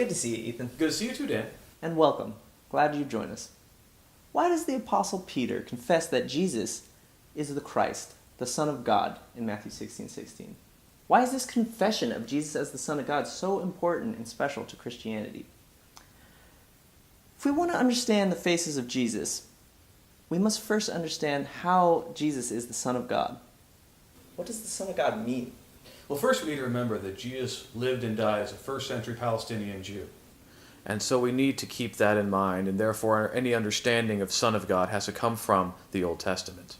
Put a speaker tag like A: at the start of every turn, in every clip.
A: Good to see you, Ethan.
B: Good to see you too, Dan.
A: And welcome. Glad you've joined us. Why does the Apostle Peter confess that Jesus is the Christ, the Son of God, in Matthew 16:16? Why is this confession of Jesus as the Son of God so important and special to Christianity? If we want to understand the faces of Jesus, we must first understand how Jesus is the Son of God. What does the Son of God mean?
B: Well, first we need to remember that Jesus lived and died as a first century Palestinian Jew. And so we need to keep that in mind, and therefore any understanding of Son of God has to come from the Old Testament.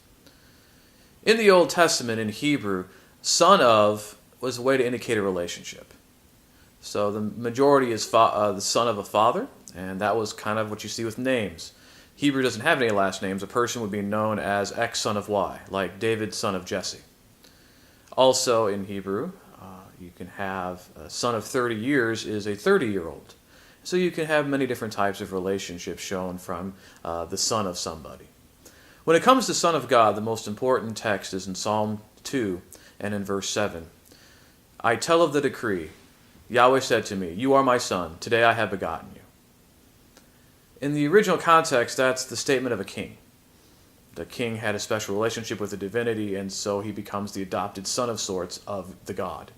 B: In the Old Testament, in Hebrew, son of was a way to indicate a relationship. So the majority is the son of a father, and that was kind of what you see with names. Hebrew doesn't have any last names. A person would be known as X son of Y, like David, son of Jesse. Also in Hebrew, you can have a son of 30 years is a 30-year-old. So you can have many different types of relationships shown from the son of somebody. When it comes to Son of God, the most important text is in Psalm 2 and in verse 7. I tell of the decree, Yahweh said to me, you are my son, today I have begotten you. In the original context, that's the statement of a king. The king had a special relationship with the divinity, and so he becomes the adopted son of sorts of the God.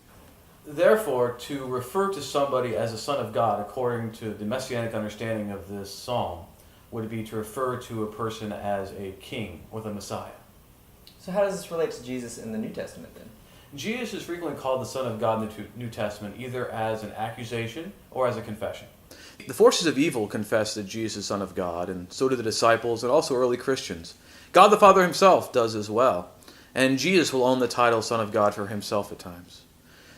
B: Therefore, to refer to somebody as a son of God, according to the messianic understanding of this psalm, would be to refer to a person as a king or the Messiah.
A: So how does this relate to Jesus in the New Testament then?
B: Jesus is frequently called the Son of God in the New Testament, either as an accusation or as a confession. The forces of evil confess that Jesus is Son of God, and so do the disciples and also early Christians. God the Father himself does as well, and Jesus will own the title Son of God for himself at times.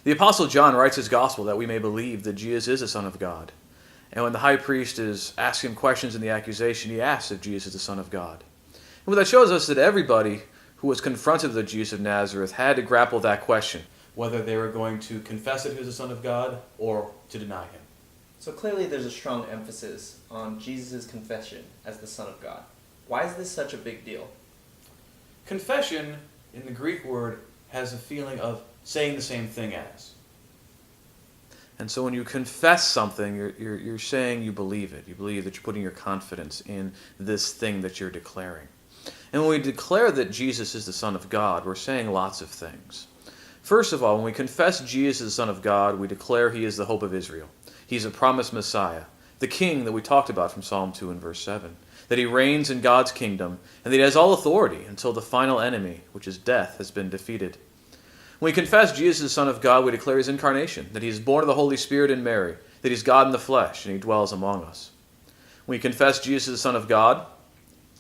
B: The Apostle John writes his gospel that we may believe that Jesus is the Son of God. And when the high priest is asking him questions in the accusation, he asks if Jesus is the Son of God. And what that shows us that everybody who was confronted with Jesus of Nazareth had to grapple with that question, whether they were going to confess that he was the Son of God or to deny him.
A: So clearly there's a strong emphasis on Jesus' confession as the Son of God. Why is this such a big deal?
B: Confession, in the Greek word, has a feeling of saying the same thing as. And so when you confess something, you're saying you believe it. You believe that you're putting your confidence in this thing that you're declaring. And when we declare that Jesus is the Son of God, we're saying lots of things. First of all, when we confess Jesus is the Son of God, we declare he is the hope of Israel. He's a promised Messiah, the King that we talked about from Psalm 2 and verse 7, that he reigns in God's kingdom, and that he has all authority until the final enemy, which is death, has been defeated. When we confess Jesus is the Son of God, we declare his incarnation, that he is born of the Holy Spirit in Mary, that he's God in the flesh, and he dwells among us. When we confess Jesus is the Son of God,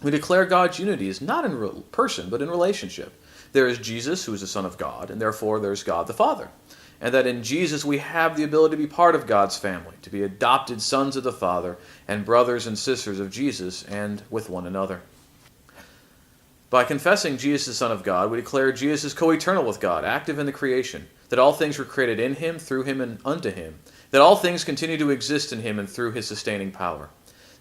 B: we declare God's unity is not in person, but in relationship. There is Jesus, who is the Son of God, and therefore there's God the Father. And that in Jesus we have the ability to be part of God's family, to be adopted sons of the Father and brothers and sisters of Jesus and with one another. By confessing Jesus the Son of God, we declare Jesus is co-eternal with God, active in the creation, that all things were created in him, through him, and unto him, that all things continue to exist in him and through his sustaining power.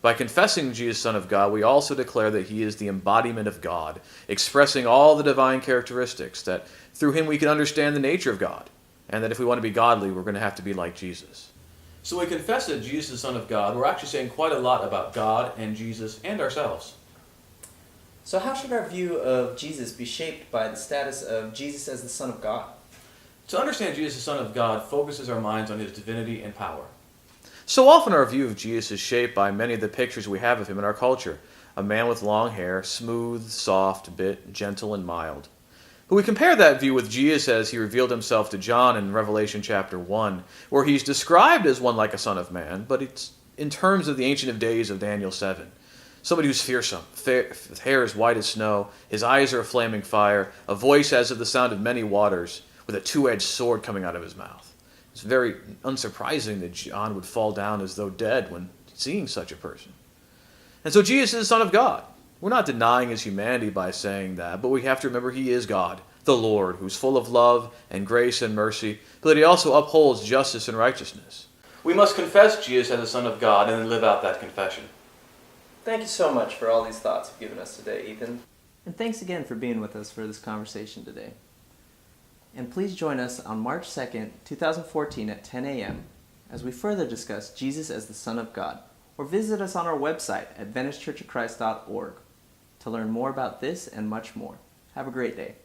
B: By confessing Jesus, Son of God, we also declare that he is the embodiment of God, expressing all the divine characteristics, that through him we can understand the nature of God, and that if we want to be godly, we're going to have to be like Jesus. So when we confess that Jesus is the Son of God, we're actually saying quite a lot about God and Jesus and ourselves.
A: So how should our view of Jesus be shaped by the status of Jesus as the Son of God?
B: To understand Jesus, the Son of God, focuses our minds on his divinity and power. So often our view of Jesus is shaped by many of the pictures we have of him in our culture. A man with long hair, smooth, soft, bit, gentle, and mild. But we compare that view with Jesus as he revealed himself to John in Revelation chapter 1, where he's described as one like a son of man, but it's in terms of the Ancient of Days of Daniel 7. Somebody who's fearsome, with hair as white as snow, his eyes are a flaming fire, a voice as of the sound of many waters, with a two-edged sword coming out of his mouth. It's very unsurprising that John would fall down as though dead when seeing such a person. And so Jesus is the Son of God. We're not denying his humanity by saying that, but we have to remember he is God, the Lord, who's full of love and grace and mercy, but that he also upholds justice and righteousness. We must confess Jesus as the Son of God and then live out that confession.
A: Thank you so much for all these thoughts you've given us today, Ethan. And thanks again for being with us for this conversation today. And please join us on March 2nd, 2014 at 10 a.m. as we further discuss Jesus as the Son of God, or visit us on our website at VeniceChurchOfChrist.org to learn more about this and much more. Have a great day.